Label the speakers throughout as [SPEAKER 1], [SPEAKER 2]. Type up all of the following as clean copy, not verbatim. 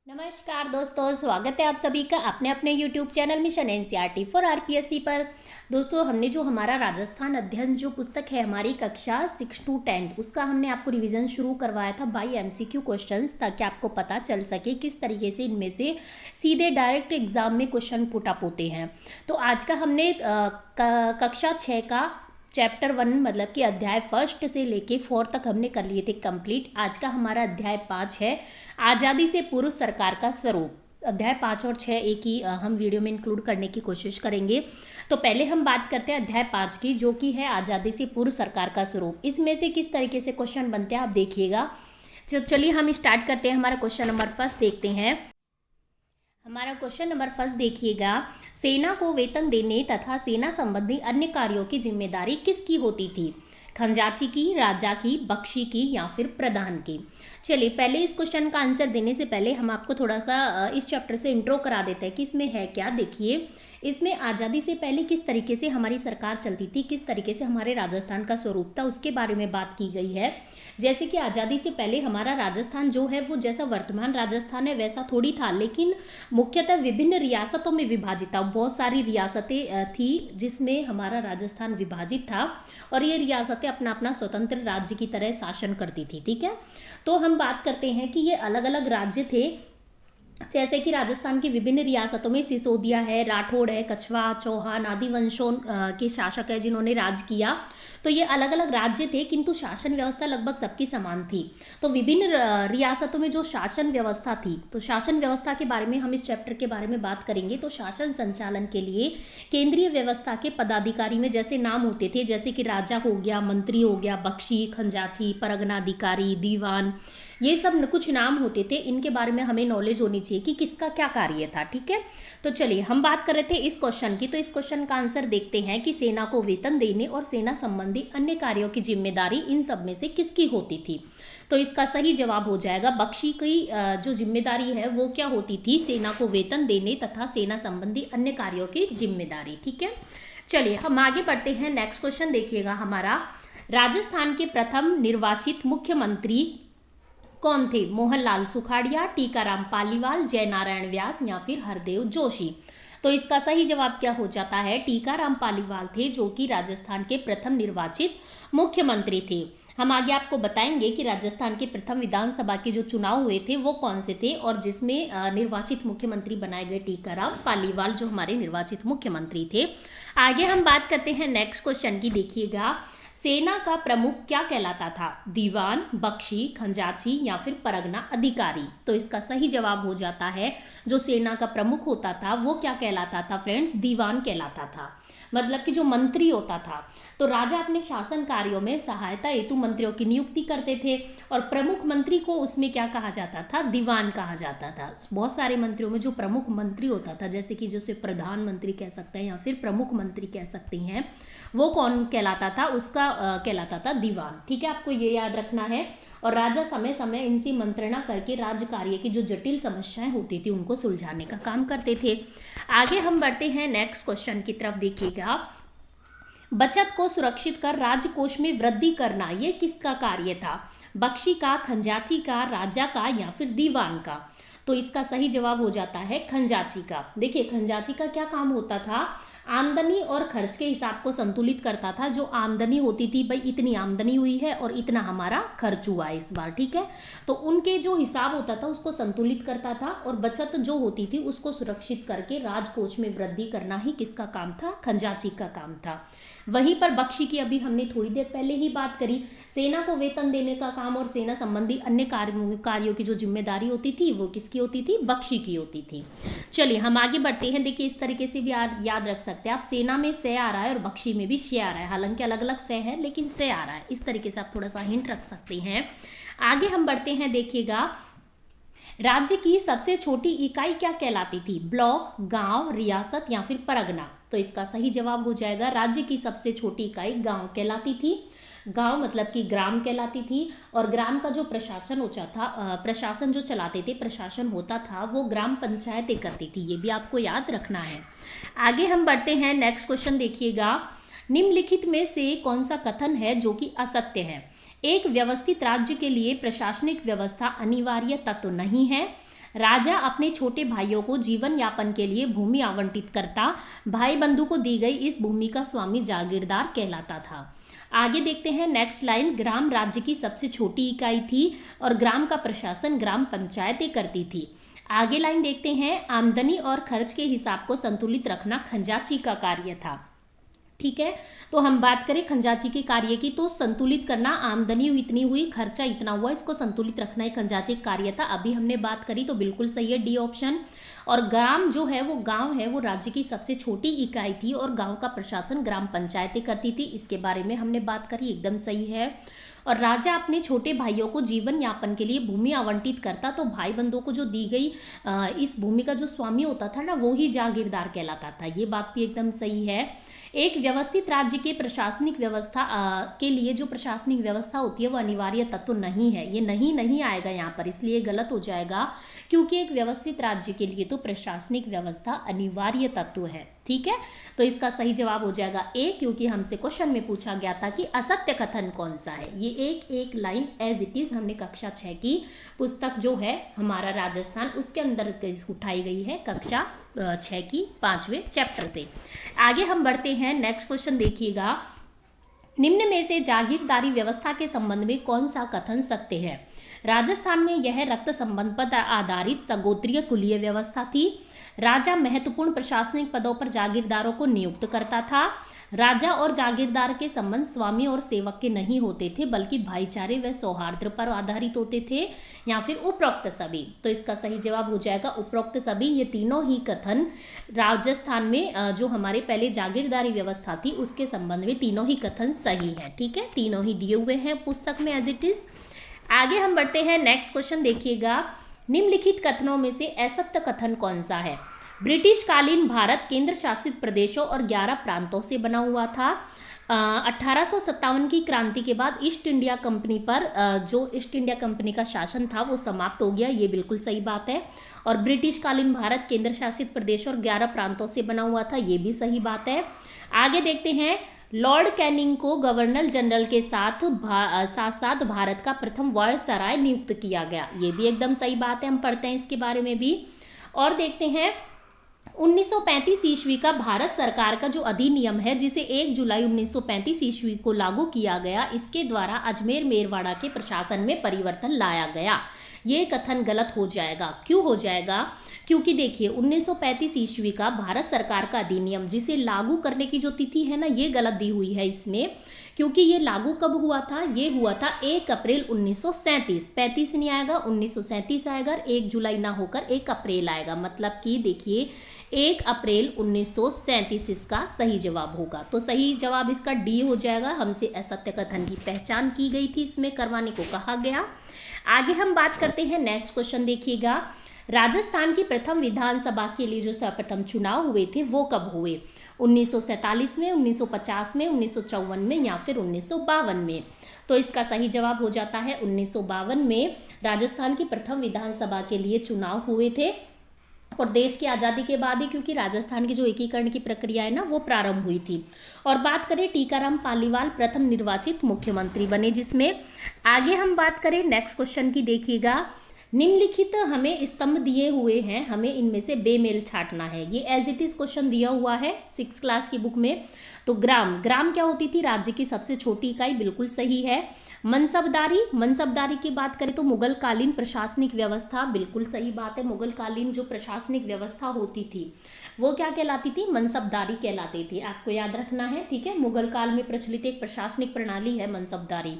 [SPEAKER 1] नमस्कार दोस्तों, स्वागत है आप सभी का अपने अपने YouTube channel mission NCERT for RPSC पर। दोस्तों, हमने जो हमारा राजस्थान अध्ययन जो पुस्तक है हमारी कक्षा 6 to 10 उसका हमने आपको रिवीजन शुरू करवाया था बाय एमसीक्यू क्वेश्चंस, ताकि आपको पता चल सके किस तरीके से इनमें से सीधे डायरेक्ट एग्जाम में क्वेश्चन पुट अप होते हैं। तो आज का हमने कक्षा 6 का चैप्टर 1 मतलब कि अध्याय 1 से लेके 4 तक हमने कर लिए थे कंप्लीट। आज का हमारा अध्याय 5 है, आज़ादी से पूर्व सरकार का स्वरूप। अध्याय 5 और 6 एक ही हम वीडियो में इंक्लूड करने की कोशिश करेंगे। तो पहले हम बात करते हैं अध्याय 5 की, जो कि है आज़ादी से पूर्व सरकार का स्वरूप। इसमें से किस तरीके से क्वेश्चन बनते हैं आप देखिएगा। चलिए हम स्टार्ट करते हैं। हमारा क्वेश्चन नंबर 1 देखते हैं। हमारा क्वेश्चन नंबर 1 देखिएगा, सेना को वेतन देने तथा सेना संबंधी अन्य कार्यों की जिम्मेदारी किसकी होती थी? खंजाची की, राजा की, बख्शी की या फिर प्रधान की? चलिए पहले इस क्वेश्चन का आंसर देने से पहले हम आपको थोड़ा सा इस चैप्टर से इंट्रो करा देते हैं कि इसमें है क्या। देखिए, इसमें आज़ादी से पहले किस तरीके से हमारी सरकार चलती थी, किस तरीके से हमारे राजस्थान का स्वरूप था, उसके बारे में बात की गई है। जैसे कि आज़ादी से पहले हमारा राजस्थान जो है वो जैसा वर्तमान राजस्थान है वैसा थोड़ी था, लेकिन मुख्यतः विभिन्न रियासतों में विभाजित था। बहुत सारी रियासतें थी जिसमें हमारा राजस्थान विभाजित था और ये रियासतें अपना अपना स्वतंत्र राज्य की तरह शासन करती थी। ठीक है, तो हम बात करते हैं कि ये अलग अलग राज्य थे। जैसे कि राजस्थान की विभिन्न रियासतों में सिसोदिया है, राठौड़ है, कछवा, चौहान आदि वंशों के शासक है जिन्होंने राज किया। तो ये अलग अलग राज्य थे, किंतु शासन व्यवस्था लगभग सबकी समान थी। तो विभिन्न रियासतों में जो शासन व्यवस्था थी, तो शासन व्यवस्था के बारे में हम इस चैप्टर के बारे में बात करेंगे। तो शासन संचालन के लिए केंद्रीय व्यवस्था के पदाधिकारी में जैसे नाम होते थे, जैसे कि राजा हो गया, मंत्री हो गया, बख्शी, खंजाची, परगना अधिकारी, दीवान, ये सब कुछ नाम होते थे। इनके बारे में हमें नॉलेज होनी चाहिए कि किसका क्या कार्य था। ठीक है, तो चलिए हम बात कर रहे थे इस क्वेश्चन की। तो इस क्वेश्चन का आंसर देखते हैं कि सेना को वेतन देने और सेना संबंधी अन्य कार्यों की जिम्मेदारी इन सब में से किसकी होती थी? तो इसका सही जवाब हो जाएगा बख्शी की जो जिम्मेदारी है वो क्या होती थी? सेना को वेतन देने तथा सेना संबंधी अन्य कार्यों की जिम्मेदारी। ठीक है, चलिए हम आगे बढ़ते हैं। नेक्स्ट क्वेश्चन देखिएगा हमारा, राजस्थान के प्रथम निर्वाचित मुख्यमंत्री कौन थे? मोहनलाल सुखाड़िया, टीकाराम पालीवाल, जयनारायण व्यास या फिर हरदेव जोशी? तो इसका सही जवाब क्या हो जाता है? टीकाराम पालीवाल थे, जो कि राजस्थान के प्रथम निर्वाचित मुख्यमंत्री थे। हम आगे आपको बताएंगे कि राजस्थान के प्रथम विधानसभा के जो चुनाव हुए थे वो कौन से थे और जिसमें निर्वाचित मुख्यमंत्री बनाए गए टीकाराम पालीवाल जो हमारे निर्वाचित मुख्यमंत्री थे। आगे हम बात करते हैं नेक्स्ट क्वेश्चन की। देखिएगा, सेना का प्रमुख क्या कहलाता था? दीवान, बख्शी, खंजाची या फिर परगना अधिकारी? तो इसका सही जवाब हो जाता है जो सेना का प्रमुख होता था वो क्या कहलाता था फ्रेंड्स? दीवान कहलाता था। मतलब कि जो मंत्री होता था, तो राजा अपने शासन कार्यों में सहायता हेतु मंत्रियों की नियुक्ति करते थे और प्रमुख मंत्री को उसमें क्या कहा जाता था? दीवान कहा जाता था। बहुत सारे मंत्रियों में जो प्रमुख मंत्री होता था, जैसे कि जिसे प्रधानमंत्री कह सकते हैं या फिर प्रमुख मंत्री कह सकते हैं, वो कौन कहलाता था? उसका कहलाता था दीवान। ठीक है, आपको ये याद रखना है। और राजा समय समय इनसे मंत्रणा करके राज्य कार्य की जो जटिल समस्याएं होती थी उनको सुलझाने का काम करते थे। आगे हम बढ़ते हैं नेक्स्ट क्वेश्चन की तरफ। देखिएगा, बचत को सुरक्षित कर राजकोष में वृद्धि करना ये किसका कार्य था? बख्शी का, खंजाची का, राजा का या फिर दीवान का? तो इसका सही जवाब हो जाता है खंजाची का। देखिए, खंजाची का क्या काम होता था? आमदनी और खर्च के हिसाब को संतुलित करता था। जो आमदनी होती थी, भाई इतनी आमदनी हुई है और इतना हमारा खर्च हुआ है इस बार। ठीक है, तो उनके जो हिसाब होता था उसको संतुलित करता था और बचत जो होती थी उसको सुरक्षित करके राजकोष में वृद्धि करना ही किसका काम था? खंजाची का काम था। वहीं पर बख्शी की अभी हमने थोड़ी देर पहले ही बात करी। सेना को वेतन देने का काम और सेना संबंधी अन्य कार्यों की जो जिम्मेदारी होती थी वो किसकी होती थी? बख्शी की होती थी। चलिए हम आगे बढ़ते हैं। देखिए, इस तरीके से भी याद रख सकते हैं आप, सेना में से आ रहा है और बख्शी में भी से आ रहा है, हालांकि अलग अलग से है लेकिन से आ रहा है। इस तरीके से आप थोड़ा सा हिंट रख सकते हैं। आगे हम बढ़ते हैं। देखिएगा, राज्य की सबसे छोटी इकाई क्या कहलाती थी? ब्लॉक, गांव, रियासत या फिर परगना? तो इसका सही जवाब हो जाएगा राज्य की सबसे छोटी इकाई गांव कहलाती थी। गांव मतलब कि ग्राम कहलाती थी और ग्राम का जो प्रशासन होता था, प्रशासन जो चलाते थे, प्रशासन होता था वो ग्राम पंचायतें करती थी। ये भी आपको याद रखना है। आगे हम बढ़ते हैं। नेक्स्ट क्वेश्चन देखिएगा, निम्नलिखित में से कौन सा कथन है जो कि असत्य है? एक व्यवस्थित राज्य के लिए प्रशासनिक व्यवस्था अनिवार्य तत्व नहीं है। राजा अपने छोटे भाइयों को जीवन यापन के लिए भूमि आवंटित करता, भाई बंधु को दी गई इस भूमि का स्वामी जागीरदार कहलाता था। आगे देखते हैं नेक्स्ट लाइन, ग्राम राज्य की सबसे छोटी इकाई थी और ग्राम का प्रशासन ग्राम पंचायतें करती थी। आगे लाइन देखते हैं, आमदनी और खर्च के हिसाब को संतुलित रखना खंजाची का कार्य था। ठीक है, तो हम बात करें खंजाची के कार्य की, तो संतुलित करना, आमदनी इतनी हुई, खर्चा इतना हुआ, इसको संतुलित रखना एक खंजाची का कार्य था। अभी हमने बात करी तो बिल्कुल सही है डी ऑप्शन। और ग्राम जो है वो गांव है, वो राज्य की सबसे छोटी इकाई थी और गांव का प्रशासन ग्राम पंचायतें करती थी, इसके बारे में हमने बात करी, एकदम सही है। और राजा अपने छोटे भाइयों को जीवन यापन के लिए भूमि आवंटित करता, तो भाई बंधुओं को जो दी गई इस भूमि का जो स्वामी होता था ना, वो ही जागीरदार कहलाता था। ये बात भी एकदम सही है। एक व्यवस्थित राज्य के प्रशासनिक व्यवस्था के लिए जो प्रशासनिक व्यवस्था होती है वो अनिवार्य तत्व नहीं है, ये नहीं आएगा यहाँ पर, इसलिए गलत हो जाएगा, क्योंकि एक व्यवस्थित राज्य के लिए तो प्रशासनिक व्यवस्था अनिवार्य तत्व है। ठीक है, तो इसका सही जवाब हो जाएगा ए, क्योंकि हमसे क्वेश्चन में पूछा गया था कि असत्य कथन कौन सा है। ये एक लाइन एज इट इज हमने कक्षा 6 की पुस्तक जो है हमारा राजस्थान, उसके अंदर उठाई गई है, कक्षा 6 की 5वें चैप्टर से। आगे हम बढ़ते हैं, नेक्स्ट क्वेश्चन देखिएगा, निम्न में से जागीरदारी व्यवस्था के संबंध में कौन सा कथन सत्य है। राजस्थान में यह रक्त संबंध पर आधारित सगोत्रीय कुलीय व्यवस्था थी। राजा महत्वपूर्ण प्रशासनिक पदों पर जागीरदारों को नियुक्त करता था। राजा और जागीरदार के संबंध स्वामी और सेवक के नहीं होते थे, बल्कि भाईचारे व सौहार्द पर आधारित होते थे, या फिर उपरोक्त सभी। तो इसका सही जवाब हो जाएगा उपरोक्त सभी। ये तीनों ही कथन राजस्थान में जो हमारे पहले जागीरदारी व्यवस्था थी उसके संबंध में तीनों ही कथन सही है। ठीक है, तीनों ही दिए हुए हैं पुस्तक में एज इट इज। आगे हम बढ़ते हैं, नेक्स्ट क्वेश्चन देखिएगा, निम्नलिखित कथनों में से असत्य कथन कौन सा है। ब्रिटिश कालीन भारत केंद्र शासित प्रदेशों और 11 प्रांतों से बना हुआ था। 1857 की क्रांति के बाद ईस्ट इंडिया कंपनी पर जो ईस्ट इंडिया कंपनी का शासन था वो समाप्त हो गया, ये बिल्कुल सही बात है। और ब्रिटिश कालीन भारत केंद्र शासित प्रदेश और 11 प्रांतों से बना हुआ था, ये भी सही बात है। आगे देखते हैं, लॉर्ड कैनिंग को गवर्नर जनरल के साथ साथ भारत का प्रथम वायसराय नियुक्त किया गया, ये भी एकदम सही बात है, हम पढ़ते हैं इसके बारे में भी। और देखते हैं 1935 ईस्वी का भारत सरकार का जो अधिनियम है, जिसे 1 जुलाई 1935 ईस्वी को लागू किया गया, इसके द्वारा अजमेर मेरवाड़ा के प्रशासन में परिवर्तन लाया गया। ये कथन गलत हो जाएगा। क्यों हो जाएगा? क्योंकि देखिए 1935 ईस्वी का भारत सरकार का अधिनियम, जिसे लागू करने की जो तिथि है ना, ये गलत दी हुई है इसमें, क्योंकि ये लागू कब हुआ था? ये हुआ था 1 अप्रैल 1937। 35 नहीं आएगा, 1937 आएगा। 1 जुलाई ना होकर 1 अप्रैल आएगा, मतलब कि देखिए 1 अप्रैल 1937 इसका सही जवाब होगा। तो सही जवाब इसका डी हो जाएगा। हमसे असत्य कथन की पहचान की गई थी, इसमें करवाने को कहा गया। आगे हम बात करते हैं, नेक्स्ट क्वेश्चन देखिएगा, राजस्थान की प्रथम विधानसभा के लिए जो सर्वप्रथम चुनाव हुए थे वो कब हुए? 1947 में, 1950 में, 1954 में, या फिर 1952 में? तो इसका सही जवाब हो जाता है 1952 में राजस्थान की प्रथम विधानसभा के लिए चुनाव हुए थे, और देश की आज़ादी के बाद ही, क्योंकि राजस्थान की जो एकीकरण की प्रक्रिया है ना वो प्रारंभ हुई थी। और बात करें, टीकाराम पालीवाल प्रथम निर्वाचित मुख्यमंत्री बने जिसमें। आगे हम बात करें नेक्स्ट क्वेश्चन की, देखिएगा, निम्नलिखित हमें स्तंभ दिए हुए हैं, हमें इनमें से बेमेल छांटना है। ये एज इट इज क्वेश्चन दिया हुआ है 6th क्लास की बुक में। तो ग्राम क्या होती थी? राज्य की सबसे छोटी इकाई, बिल्कुल सही है। मनसबदारी की बात करें तो मुगल कालीन प्रशासनिक व्यवस्था, बिल्कुल सही बात है। मुगल कालीन जो प्रशासनिक व्यवस्था होती थी वो क्या कहलाती थी? मनसबदारी कहलाती थी, आपको याद रखना है। ठीक है, मुगल काल में प्रचलित एक प्रशासनिक प्रणाली है मनसबदारी।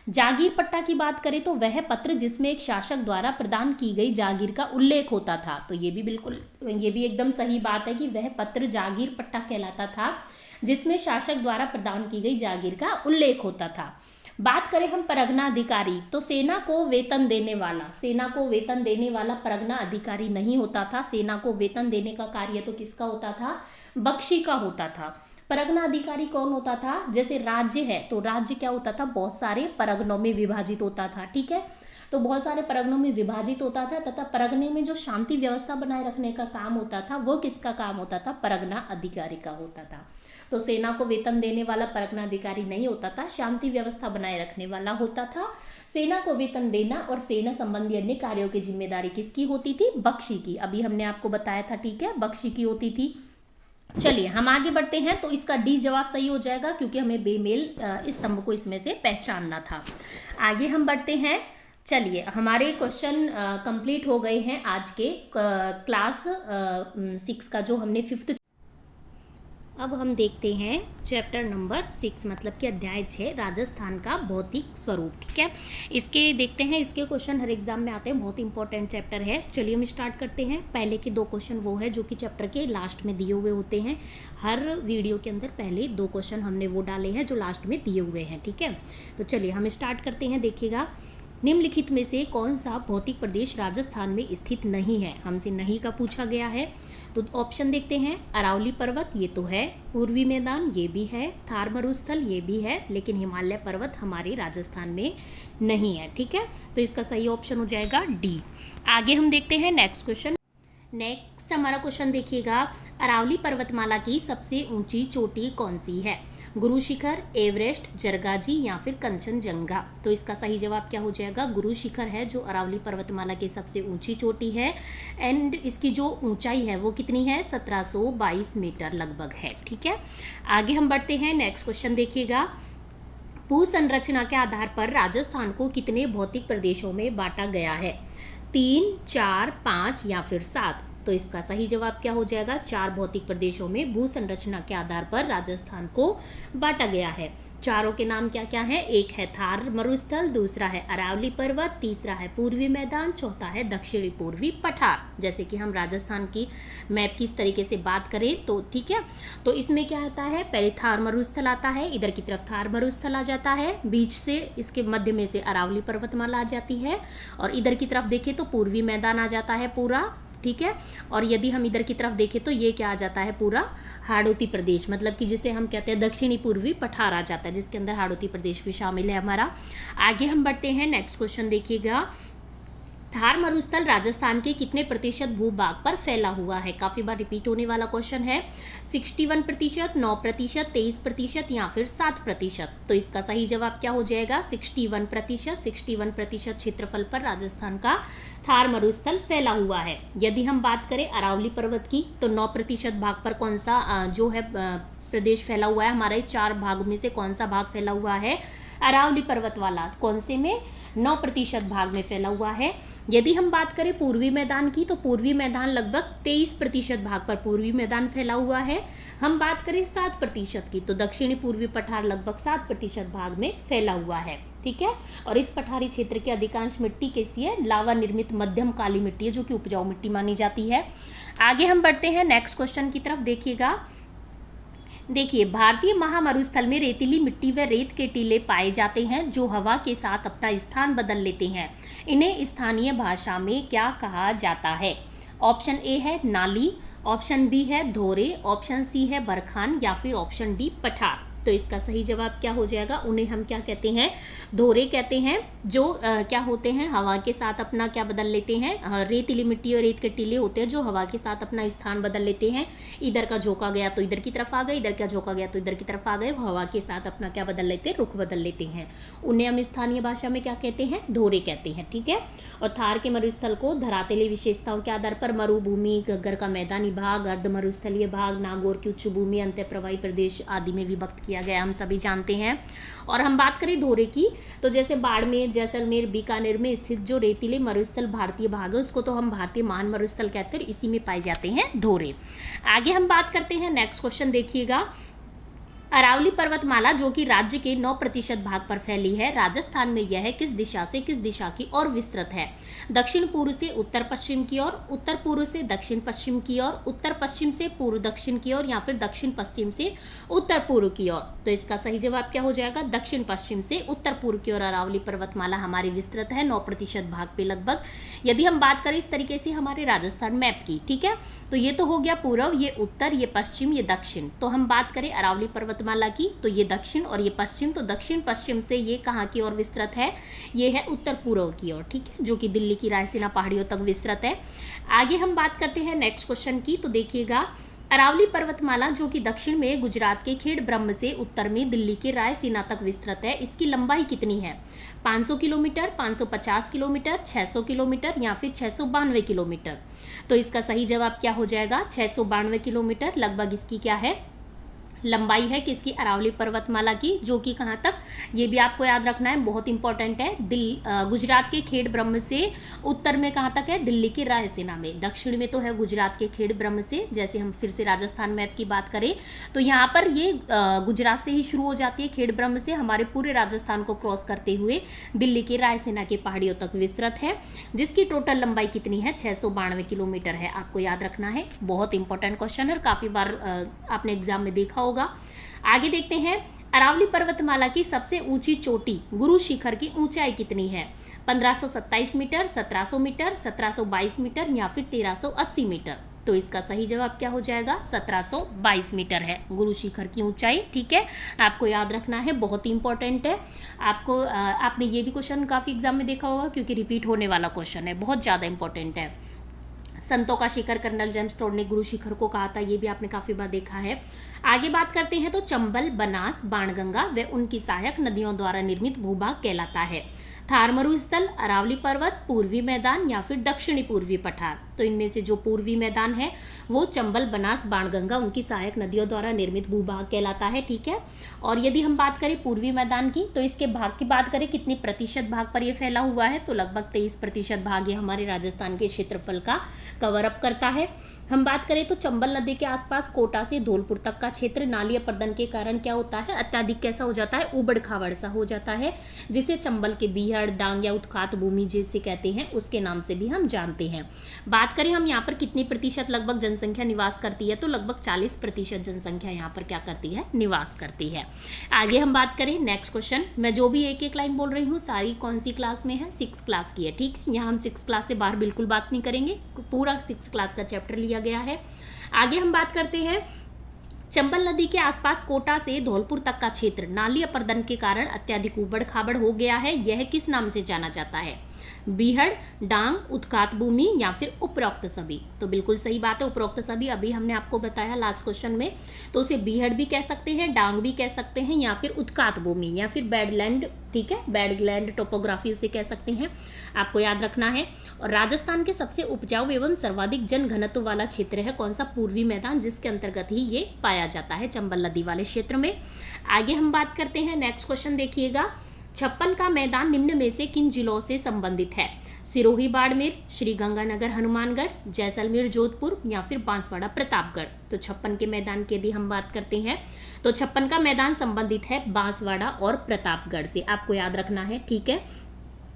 [SPEAKER 1] जागीर पट्टा की बात करें तो वह पत्र जिसमें एक शासक द्वारा प्रदान की गई जागीर का उल्लेख होता था। तो ये भी एकदम सही बात है कि वह पत्र जागीर पट्टा कहलाता था, जिसमें शासक द्वारा प्रदान की गई जागीर का उल्लेख होता था। बात करें हम परगना अधिकारी, तो सेना को वेतन देने वाला परगना अधिकारी नहीं होता था। सेना को वेतन देने का कार्य तो किसका होता था? बख्शी का होता था। परगना अधिकारी कौन होता था? जैसे राज्य है तो राज्य क्या होता था? बहुत सारे परगनों में विभाजित होता था। ठीक है, तो बहुत सारे परगनों में विभाजित होता था, तथा परगने में जो शांति व्यवस्था बनाए रखने का काम होता था वो किसका काम होता था? परगना अधिकारी का होता था। तो सेना को वेतन देने वाला परगनाधिकारी नहीं होता था, शांति व्यवस्था बनाए रखने वाला होता था। सेना को वेतन देना और सेना संबंधी अन्य कार्यों की जिम्मेदारी किसकी होती थी? बख्शी की। अभी हमने आपको बताया था, ठीक है, बख्शी की होती थी। चलिए हम आगे बढ़ते हैं। तो इसका डी जवाब सही हो जाएगा, क्योंकि हमें बेमेल स्तंभ को इसमें से पहचानना था। आगे हम बढ़ते हैं। चलिए हमारे क्वेश्चन कंप्लीट हो गए हैं आज के क्लास 6 का, जो हमने 5th। अब हम देखते हैं चैप्टर नंबर 6, मतलब कि अध्याय 6, राजस्थान का भौतिक स्वरूप। ठीक है, इसके देखते हैं, इसके क्वेश्चन हर एग्जाम में आते हैं, बहुत इंपॉर्टेंट चैप्टर है। चलिए हम स्टार्ट करते हैं। पहले के 2 क्वेश्चन वो है जो कि चैप्टर के लास्ट में दिए हुए होते हैं। हर वीडियो के अंदर पहले 2 क्वेश्चन हमने वो डाले हैं जो लास्ट में दिए हुए हैं। ठीक है, तो चलिए हम स्टार्ट करते हैं। देखिएगा, निम्नलिखित में से कौन सा भौतिक प्रदेश राजस्थान में स्थित नहीं है? हमसे नहीं का पूछा गया है। तो ऑप्शन देखते हैं। अरावली पर्वत, ये तो है। पूर्वी मैदान, ये भी है। थार मरुस्थल, ये भी है। लेकिन हिमालय पर्वत हमारे राजस्थान में नहीं है। ठीक है, तो इसका सही ऑप्शन हो जाएगा डी। आगे हम देखते हैं नेक्स्ट क्वेश्चन। नेक्स्ट हमारा क्वेश्चन देखिएगा, अरावली पर्वतमाला की सबसे ऊंची चोटी कौन सी है? गुरु शिखर, एवरेस्ट, जरगाजी या फिर कंचनजंगा? तो इसका सही जवाब क्या हो जाएगा? गुरु शिखर है जो अरावली पर्वतमाला की सबसे ऊंची चोटी है। एंड इसकी जो ऊंचाई है वो कितनी है? 1722 मीटर लगभग है। ठीक है, आगे हम बढ़ते हैं। नेक्स्ट क्वेश्चन देखिएगा, भू संरचना के आधार पर राजस्थान को कितने भौतिक प्रदेशों में बांटा गया है? 3, 4, 5 या फिर 7? तो इसका सही जवाब क्या हो जाएगा? 4 भौतिक प्रदेशों में भू संरचना के आधार पर राजस्थान को बांटा गया है। चारों के नाम क्या क्या है? एक है थार मरुस्थल, दूसरा है अरावली पर्वत, तीसरा है पूर्वी मैदान, चौथा है दक्षिणी पूर्वी पठार। जैसे कि हम राजस्थान की मैप की इस तरीके से बात करें तो ठीक है, तो इसमें क्या आता है? पहले थार मरुस्थल आता है, इधर की तरफ थार मरुस्थल आ जाता है, बीच से इसके मध्य में से अरावली पर्वतमाला आ जाती है, और इधर की तरफ देखें तो पूर्वी मैदान आ जाता है पूरा। ठीक है, और यदि हम इधर की तरफ देखें तो ये क्या आ जाता है? पूरा हाड़ौती प्रदेश, मतलब कि जिसे हम कहते हैं दक्षिणी पूर्वी पठार आ जाता है, जिसके अंदर हाड़ौती प्रदेश भी शामिल है हमारा। आगे हम बढ़ते हैं। नेक्स्ट क्वेश्चन देखिएगा, थार मरुस्थल राजस्थान के कितने प्रतिशत भूभाग पर फैला हुआ है? काफी बार रिपीट होने वाला क्वेश्चन है। 61%, 9%, 23% या फिर 7%? तो इसका सही जवाब क्या हो जाएगा? 61%। 61% क्षेत्रफल पर राजस्थान का थार मरुस्थल फैला हुआ है। यदि हम बात करें अरावली पर्वत की, तो 9% भाग पर कौन सा जो है प्रदेश फैला हुआ है? हमारे 4 भागों में से कौन सा भाग फैला हुआ है? अरावली पर्वत वाला। कौन से में? 9% भाग में फैला हुआ है। यदि हम बात करें पूर्वी मैदान की, तो पूर्वी मैदान लगभग 23% भाग पर पूर्वी मैदान फैला हुआ है। हम बात करें 7% की, तो दक्षिणी पूर्वी पठार लगभग 7% भाग में फैला हुआ है। ठीक है, और इस पठारी क्षेत्र की अधिकांश मिट्टी कैसी है? लावा निर्मित मध्यम काली मिट्टी है, जो कि उपजाऊ मिट्टी मानी जाती है। आगे हम बढ़ते हैं नेक्स्ट क्वेश्चन की तरफ। देखिए, भारतीय महामरुस्थल में रेतीली मिट्टी व रेत के टीले पाए जाते हैं जो हवा के साथ अपना स्थान बदल लेते हैं। इन्हें स्थानीय भाषा में क्या कहा जाता है? ऑप्शन ए है नाली, ऑप्शन बी है धोरे, ऑप्शन सी है बरखान या फिर ऑप्शन डी पठार? तो इसका सही जवाब क्या हो जाएगा? उन्हें हम क्या कहते हैं? धोरे कहते हैं, जो क्या होते हैं? हवा के साथ अपना क्या बदल लेते हैं? रेतीली मिट्टी और रेत के टीले होते हैं जो हवा के साथ अपना स्थान बदल लेते हैं। इधर का झोंका गया तो इधर की तरफ आ गए, इधर का झोंका गया तो इधर की तरफ आ गए। हवा के साथ अपना क्या बदल लेते हैं? रुख बदल लेते हैं। उन्हें हम स्थानीय भाषा में क्या कहते हैं? धोरे कहते हैं। ठीक है, और थार के मरुस्थल को धरातलीय विशेषताओं के आधार पर मरुभूमि, गग्गर का मैदानी भाग, अर्ध मरुस्थलीय भाग, नागौर की उच्च भूमि, अंत्य प्रवाही प्रदेश आदि में विभक्त किया गया, हम सभी जानते हैं। और हम बात करें धोरे की, तो जैसे बाड़मेर, जैसलमेर, बीकानेर में स्थित जो रेतीले मरुस्थल भारतीय भाग है, उसको तो हम भारतीय मान मरुस्थल कहते हैं, इसी में पाए जाते हैं धोरे। आगे हम बात करते हैं। नेक्स्ट क्वेश्चन देखिएगा, अरावली पर्वतमाला जो कि राज्य के 9% भाग पर फैली है, राजस्थान में यह किस दिशा की ओर विस्तृत है? दक्षिण पूर्व से उत्तर पश्चिम की ओर, उत्तर पूर्व से दक्षिण पश्चिम की ओर, उत्तर पश्चिम से पूर्व दक्षिण की ओर या फिर दक्षिण पश्चिम से उत्तर पूर्व की ओर? तो इसका सही जवाब क्या हो जाएगा? दक्षिण पश्चिम से उत्तर पूर्व की ओर अरावली पर्वतमाला हमारी विस्तृत है, 9% भाग पे लगभग। यदि हम बात करें इस तरीके से हमारे राजस्थान मैप की, ठीक है, तो ये तो हो गया पूर्व, ये उत्तर, ये पश्चिम, ये दक्षिण। तो हम बात करें अरावली पर्वतमाला की, तो ये दक्षिण और ये पश्चिम, तो दक्षिण पश्चिम से ये कहाँ की ओर विस्तृत है? ये है उत्तर पूर्व की ओर। ठीक है, जो कि दिल्ली की रायसीना पहाड़ियों तक विस्तृत है। आगे हम बात करते हैं नेक्स्ट क्वेश्चन की। तो देखिएगा, अरावली पर्वतमाला जो कि दक्षिण में गुजरात के खेड़ ब्रह्म से उत्तर में दिल्ली के रायसीना तक विस्तृत है, इसकी लंबाई कितनी है? 500 किलोमीटर, 550 किलोमीटर, 600 किलोमीटर या फिर 692 किलोमीटर। तो इसका सही जवाब क्या हो जाएगा? 692 किलोमीटर लगभग इसकी क्या है? लंबाई है किसकी? अरावली पर्वतमाला की, जो कि कहाँ तक, ये भी आपको याद रखना है, बहुत इंपॉर्टेंट है। गुजरात के खेड़ ब्रह्म से उत्तर में कहाँ तक है? दिल्ली की रायसीना में। दक्षिण में तो है गुजरात के खेड़ ब्रह्म से। जैसे हम फिर से राजस्थान मैप की बात करें तो यहाँ पर ये गुजरात से ही शुरू हो जाती है, खेड़ ब्रह्म से हमारे पूरे राजस्थान को क्रॉस करते हुए दिल्ली के रायसीना के पहाड़ियों तक विस्तृत है, जिसकी टोटल लंबाई कितनी है? 692 किलोमीटर है। आपको याद रखना है, बहुत इंपॉर्टेंट क्वेश्चन है, काफी बार आपने एग्जाम में देखा होगा। आगे देखते हैं, अरावली पर्वतमाला की सबसे ऊंची चोटी गुरु शिखर की ऊंचाई कितनी है? 1527 मीटर, 1700 मीटर, 1722 मीटर या फिर 1380 मीटर। तो इसका सही जवाब क्या हो जाएगा? 1722 मीटर है गुरु शिखर की ऊंचाई। ठीक है, आपको याद रखना है, बहुत ही इंपॉर्टेंट है। आपने ये भी क्वेश्चन काफी एग्जाम में देखा होगा, क्योंकि रिपीट होने वाला क्वेश्चन है, बहुत ज्यादा इंपॉर्टेंट है। संतों का शिखर कर्नल जेम्स टोड ने गुरु शिखर को कहा था, ये भी आपने काफी बार देखा है। आगे बात करते हैं तो चंबल, बनास, बाणगंगा व उनकी सहायक नदियों द्वारा निर्मित भूभाग कहलाता है। थार मरुस्थल, अरावली पर्वत, पूर्वी मैदान या फिर दक्षिणी पूर्वी पठार। तो इनमें से जो पूर्वी मैदान है वो चंबल, बनास, बाणगंगा उनकी सहायक नदियों द्वारा निर्मित भूभाग कहलाता है। ठीक है, और यदि हम बात करें पूर्वी मैदान की, तो इसके भाग की बात करें कितनी प्रतिशत भाग पर यह फैला हुआ है, तो लगभग 23% भाग ये हमारे राजस्थान के क्षेत्रफल का कवर अप करता है। हम बात करें तो चंबल नदी के आसपास कोटा से धौलपुर तक का क्षेत्र नाली अपर्दन के कारण क्या होता है? अत्याधिक कैसा हो जाता है? उबड़ खाबड़ सा हो जाता है, जिसे चंबल के बीहड़, डांग या उत्खात भूमि जिसे कहते हैं, उसके नाम से भी हम जानते हैं। बात करें हम यहाँ पर कितनी प्रतिशत लगभग जनसंख्या निवास करती है, तो लगभग 40% जनसंख्या यहाँ पर क्या करती है? निवास करती है। आगे हम बात करें नेक्स्ट क्वेश्चन, मैं जो भी एक एक लाइन बोल रही हूँ सारी कौन सी क्लास में है? 6 क्लास की है। ठीक है, यहाँ हम 6 क्लास से बाहर बिल्कुल बात नहीं करेंगे, पूरा 6 क्लास का चैप्टर लिया गया है। आगे हम बात करते हैं, चंबल नदी के आसपास कोटा से धौलपुर तक का क्षेत्र नाली अपर्दन के कारण अत्यधिक उबड़ खाबड़ हो गया है, यह किस नाम से जाना जाता है? बीहड़, डांग, उत्खात भूमि या फिर उपरोक्त सभी। तो बिल्कुल सही बात है, उपरोक्त सभी अभी हमने आपको बताया लास्ट क्वेश्चन में। तो उसे बीहड़ भी कह सकते हैं, डांग भी कह सकते हैं, या फिर उत्खात भूमि या फिर बैडलैंड। ठीक है, बैडलैंड टोपोग्राफी उसे कह सकते हैं, आपको याद रखना है। और राजस्थान के सबसे उपजाऊ एवं सर्वाधिक जन घनत्व वाला क्षेत्र है कौन सा? पूर्वी मैदान, जिसके अंतर्गत ही ये पाया जाता है, चंबल नदी वाले क्षेत्र में। आगे हम बात करते हैं नेक्स्ट क्वेश्चन, देखिएगा, छप्पन का मैदान निम्न में से किन जिलों से संबंधित है? सिरोही बाड़मेर, श्रीगंगानगर हनुमानगढ़, जैसलमेर जोधपुर या फिर बांसवाड़ा प्रतापगढ़। तो छप्पन के मैदान की यदि हम बात करते हैं तो छप्पन का मैदान संबंधित है बांसवाड़ा और प्रतापगढ़ से, आपको याद रखना है। ठीक है,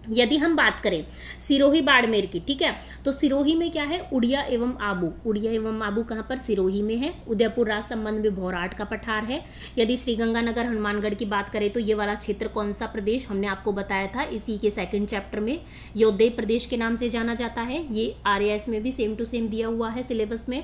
[SPEAKER 1] यदि हम बात करें सिरोही बाड़मेर की, ठीक है, तो सिरोही में क्या है? उड़िया एवं आबू। उड़िया एवं आबू कहाँ पर? सिरोही में है। उदयपुर राज संबंध में भौराट का पठार है। यदि श्रीगंगानगर हनुमानगढ़ की बात करें तो ये वाला क्षेत्र कौन सा प्रदेश? हमने आपको बताया था इसी के सेकंड चैप्टर में, योद्धे प्रदेश के नाम से जाना जाता है। ये RAS में भी सेम टू सेम दिया हुआ है सिलेबस में।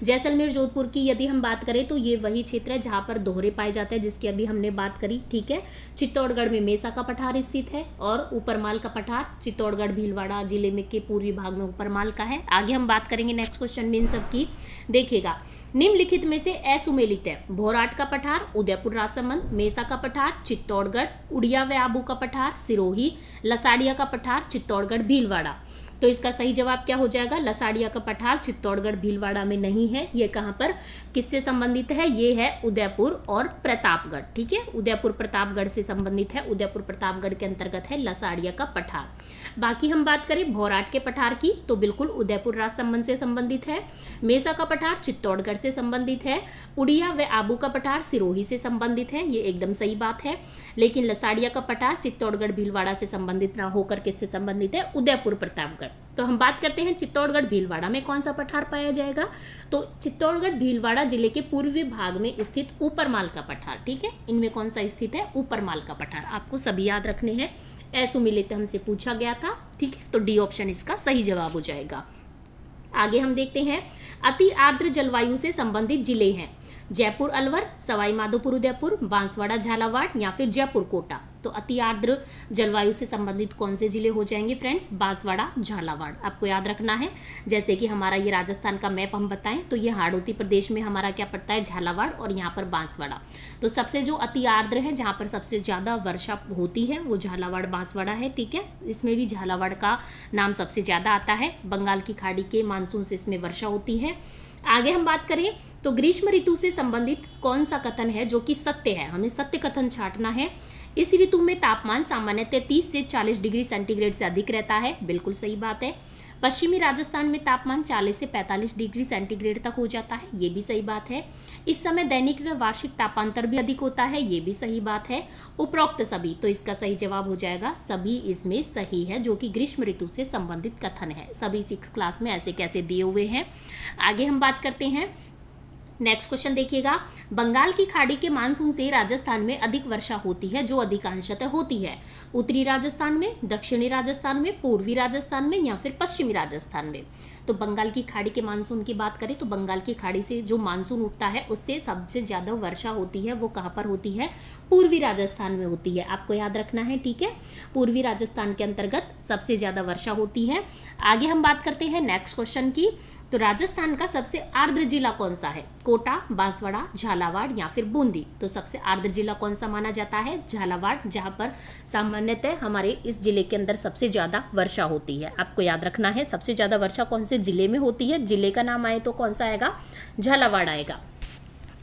[SPEAKER 1] जैसलमेर जोधपुर की यदि हम बात करें तो ये वही क्षेत्र है जहाँ पर दोहरे पाए जाते हैं, जिसकी अभी हमने बात करी। ठीक है, चित्तौड़गढ़ में मेसा का पठार स्थित है और ऊपरमाल का पठार चित्तौड़गढ़ भीलवाड़ा जिले में के पूर्वी भाग में ऊपरमाल का है। आगे हम बात करेंगे नेक्स्ट क्वेश्चन में इन सब की। देखिएगा, निम्नलिखित में से असुमेलित है? भौराट का पठार, उदयपुर राजसमंद, मेसा का पठार, चित्तौड़गढ़, उड़िया व आबू का पठार, सिरोही, लसाड़िया का पठार, चित्तौड़गढ़ भीलवाड़ा। तो इसका सही जवाब क्या हो जाएगा? लसाड़िया का पठार चित्तौड़गढ़ भीलवाड़ा में नहीं है। ये कहाँ पर किससे संबंधित है? ये है उदयपुर और प्रतापगढ़। ठीक है, उदयपुर प्रतापगढ़ से संबंधित है। उदयपुर प्रतापगढ़ के अंतर्गत है लसाड़िया का पठार। बाकी हम बात करें भौराट के पठार की तो बिल्कुल उदयपुर राज संबंध से संबंधित है। मेसा का पठार चित्तौड़गढ़ से संबंधित है। उड़िया व आबू का पठार सिरोही से संबंधित है, ये एकदम सही बात है। लेकिन लसाड़िया का पठार चित्तौड़गढ़ भीलवाड़ा से संबंधित ना होकर किससे संबंधित है? उदयपुर प्रतापगढ़। तो हम बात करते हैं चित्तौड़गढ़ भीलवाड़ा में कौन सा पठार पाया जाएगा? तो चित्तौड़गढ़ भीलवाड़ा जिले के पूर्वी भाग में स्थित ऊपरमाल का पठार। ठीक है, इनमें कौन सा स्थित है? ऊपरमाल का पठार। आपको सभी याद रखने हैं, असुमेलित हमसे पूछा गया था। ठीक है, तो डी ऑप्शन इसका सही जवाब हो जाएगा। आगे हम देखते हैं, अति आर्द्र जलवायु से संबंधित जिले हैं जयपुर अलवर, सवाई माधोपुर उदयपुर, बांसवाड़ा झालावाड़ या फिर जयपुर कोटा। तो अति आर्द्र जलवायु से संबंधित कौन से जिले हो जाएंगे फ्रेंड्स? बांसवाड़ा, झालावाड़, आपको याद रखना है। जैसे कि हमारा ये राजस्थान का मैप हम बताएं तो ये हाड़ौती प्रदेश में हमारा क्या पड़ता है? झालावाड़, और यहाँ पर बांसवाड़ा। तो सबसे जो अति आर्द्र है, जहाँ पर सबसे ज़्यादा वर्षा होती है, वो झालावाड़ बांसवाड़ा है, ठीक है। इसमें भी झालावाड़ का नाम सबसे ज़्यादा आता है। बंगाल की खाड़ी के मानसून से इसमें वर्षा होती है। आगे हम बात करें तो ग्रीष्म ऋतु से संबंधित कौन सा कथन है जो कि सत्य है? हमें सत्य कथन छांटना है। इस ऋतु में तापमान सामान्यतः 30 से 40 डिग्री सेंटीग्रेड से अधिक रहता है, बिल्कुल सही बात है। पश्चिमी राजस्थान में तापमान 40 से 45 डिग्री सेंटीग्रेड तक हो जाता है, ये भी सही बात है। इस समय दैनिक व वार्षिक तापांतर भी अधिक होता है, ये भी सही बात है। उपरोक्त सभी, तो इसका सही जवाब हो जाएगा सभी, इसमें सही है, जो कि ग्रीष्म ऋतु से संबंधित कथन है। सभी 6 क्लास में ऐसे कैसे दिए हुए हैं। आगे हम बात करते हैं, नेक्स्ट क्वेश्चन देखिएगा। बंगाल की खाड़ी के मानसून से राजस्थान में अधिक वर्षा होती है, जो अधिकांशतः होती है उत्तरी राजस्थान में, दक्षिणी राजस्थान में, पूर्वी राजस्थान में या फिर पश्चिमी राजस्थान में। तो बंगाल की खाड़ी के मानसून की बात करें तो बंगाल की खाड़ी से जो मानसून उठता है उससे सबसे ज़्यादा वर्षा होती है, वो कहाँ पर होती है? पूर्वी राजस्थान में होती है, आपको याद रखना है, ठीक है। पूर्वी राजस्थान के अंतर्गत सबसे ज़्यादा वर्षा होती है। आगे हम बात करते हैं नेक्स्ट क्वेश्चन की। तो राजस्थान का सबसे आर्द्र जिला कौन सा है? कोटा, बांसवाड़ा, झालावाड़ या फिर बूंदी। तो सबसे आर्द्र जिला कौन सा माना जाता है? झालावाड़, जहां पर सामान्यतः हमारे इस जिले के अंदर सबसे ज्यादा वर्षा होती है। आपको याद रखना है सबसे ज्यादा वर्षा कौन से जिले में होती है। जिले का नाम आए तो कौन सा आएगा? झालावाड़ आएगा।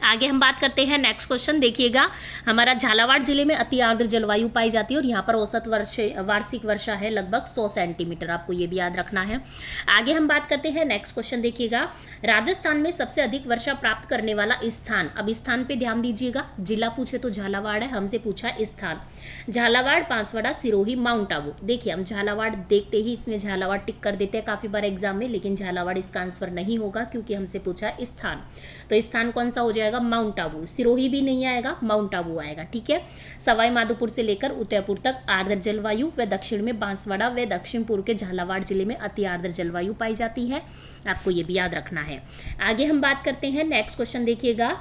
[SPEAKER 1] आगे हम बात करते हैं नेक्स्ट क्वेश्चन देखिएगा। हमारा झालावाड़ जिले में अति आर्द्र जलवायु पाई जाती है और यहाँ पर औसत वार्षिक वर्षा है लगभग 100 सेंटीमीटर, आपको ये भी याद रखना है। आगे हम बात करते हैं नेक्स्ट क्वेश्चन देखिएगा। राजस्थान में सबसे अधिक वर्षा प्राप्त करने वाला स्थान, अब स्थान पे ध्यान दीजिएगा। जिला पूछे तो झालावाड़ है, हमसे पूछा स्थान। झालावाड़, बांसवाड़ा, सिरोही, माउंट आबू। देखिए हम झालावाड़ देखते ही इसमें झालावाड़ टिक कर देते हैं काफी बार एग्जाम में, लेकिन झालावाड़ इसका आंसर नहीं होगा क्योंकि हमसे पूछा स्थान। तो स्थान कौन सा हो जाएगा? माउंट आबू। सिरोही भी नहीं आएगा, माउंट आबू आएगा, ठीक है। सवाई माधोपुर से लेकर उदयपुर तक आर्द्र जलवायु व दक्षिण में बांसवाड़ा व दक्षिण पूर्व के झालावाड़ जिले में अति आर्द्र जलवायु पाई जाती है, आपको ये भी याद रखना है। आगे हम बात करते हैं नेक्स्ट क्वेश्चन देखिएगा।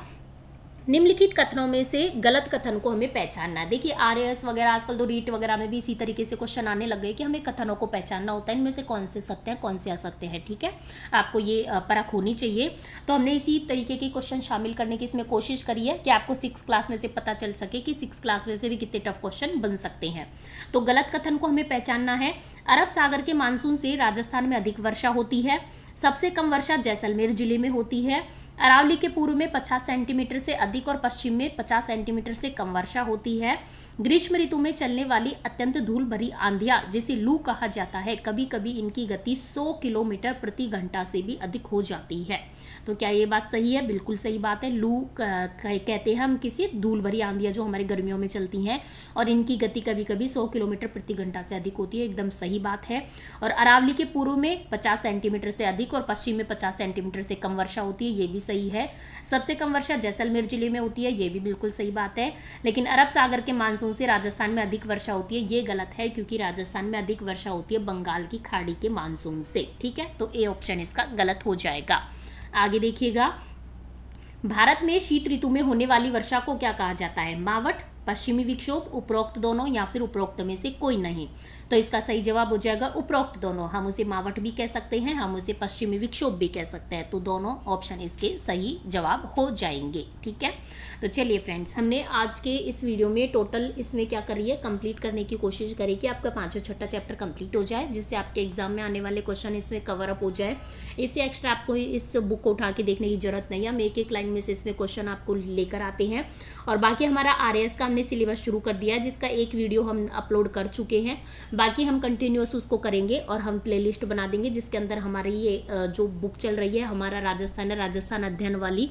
[SPEAKER 1] निम्नलिखित कथनों में से गलत कथन को हमें पहचानना है। देखिए आरएएस वगैरह आजकल तो रीट वगैरह में भी इसी तरीके से क्वेश्चन आने लग गए कि हमें कथनों को पहचानना होता है, इनमें से कौन से सत्य हैं कौन से असत्य हैं, ठीक है। आपको ये परख होनी चाहिए। तो हमने इसी तरीके के क्वेश्चन शामिल करने की इसमें कोशिश करी है कि आपको 6 क्लास में से पता चल सके कि 6 क्लास में से भी कितने टफ क्वेश्चन बन सकते हैं। तो गलत कथन को हमें पहचानना है। अरब सागर के मानसून से राजस्थान में अधिक वर्षा होती है। सबसे कम वर्षा जैसलमेर जिले में होती है। अरावली के पूर्व में 50 सेंटीमीटर से अधिक और पश्चिम में 50 सेंटीमीटर से कम वर्षा होती है। ग्रीष्म ऋतु में चलने वाली अत्यंत धूल भरी आंधियां, जिसे लू कहा जाता है, कभी कभी इनकी गति 100 किलोमीटर प्रति घंटा से भी अधिक हो जाती है। तो क्या ये बात सही है? बिल्कुल सही बात है। लू कहते हैं हम किसी धूल भरी आंधियां जो हमारे गर्मियों में चलती हैं और इनकी गति कभी कभी 100 किलोमीटर प्रति घंटा से अधिक होती है, एकदम सही बात है। और अरावली के पूर्व में 50 सेंटीमीटर से अधिक और पश्चिम में 50 सेंटीमीटर से कम वर्षा होती है, ये भी सही है। सबसे कम वर्षा जैसलमेर जिले में होती है, ये भी बिल्कुल सही बात है। लेकिन अरब सागर के मानसून से राजस्थान में अधिक वर्षा होती है, ये गलत है, क्योंकि राजस्थान में अधिक वर्षा होती है बंगाल की खाड़ी के मानसून से, ठीक है। तो ए ऑप्शन इसका गलत हो जाएगा। आगे देखिएगा, भारत में शीत ऋतु में होने वाली वर्षा को क्या कहा जाता है? मावठ, पश्चिमी विक्षोभ, उपरोक्त दोनों या फिर उपरोक्त में से कोई नहीं। तो इसका सही जवाब हो जाएगा उपरोक्त दोनों। हम उसे मावठ भी कह सकते हैं, हम उसे पश्चिमी विक्षोभ भी कह सकते हैं। तो दोनों ऑप्शन इसके सही जवाब हो जाएंगे, ठीक है। तो चलिए फ्रेंड्स, हमने आज के इस वीडियो में टोटल इसमें क्या करी है, कंप्लीट करने की कोशिश करी कि आपका 5 और 6 चैप्टर कंप्लीट हो जाए, जिससे आपके एग्जाम में आने वाले क्वेश्चन इसमें कवर अप हो जाए। इससे एक्स्ट्रा आपको इस बुक को उठा के देखने की जरूरत नहीं है, हम एक एक लाइन में से इसमें क्वेश्चन आपको लेकर आते हैं। और बाकी हमारा आरएएस का हमने सिलेबस शुरू कर दिया है, जिसका एक वीडियो हम अपलोड कर चुके हैं। बाकी हम कंटिन्यूअस उसको करेंगे और हम प्लेलिस्ट बना देंगे, जिसके अंदर हमारी ये जो बुक चल रही है हमारा राजस्थान अध्ययन वाली,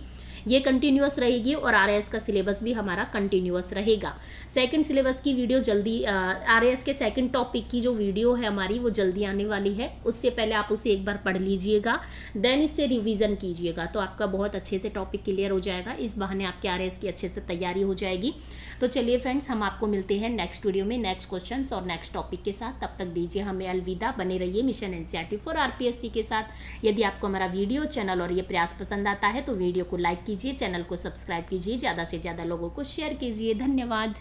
[SPEAKER 1] ये कंटिन्यूअस रहेगी और आरएएस का सिलेबस भी हमारा कंटिन्यूअस रहेगा। सेकंड सिलेबस की वीडियो जल्दी, आरएएस के सेकंड टॉपिक की जो वीडियो है हमारी वो जल्दी आने वाली है। उससे पहले आप उसे एक बार पढ़ लीजिएगा, देन इससे रिवीजन कीजिएगा, तो आपका बहुत अच्छे से टॉपिक क्लियर हो जाएगा। इस बहाने आपके आरएएस की अच्छे से तैयारी हो जाएगी। तो चलिए फ्रेंड्स, हम आपको मिलते हैं नेक्स्ट वीडियो में नेक्स्ट क्वेश्चन और नेक्स्ट टॉपिक के साथ। तब तक दीजिए हमें अलविदा। बने रहिए मिशन एनसीईआरटी फॉर आरपीएससी के साथ। यदि आपको हमारा वीडियो, चैनल और ये प्रयास पसंद आता है तो वीडियो को लाइक कीजिए, चैनल को सब्सक्राइब कीजिए, ज़्यादा से ज़्यादा लोगों को शेयर कीजिए। धन्यवाद।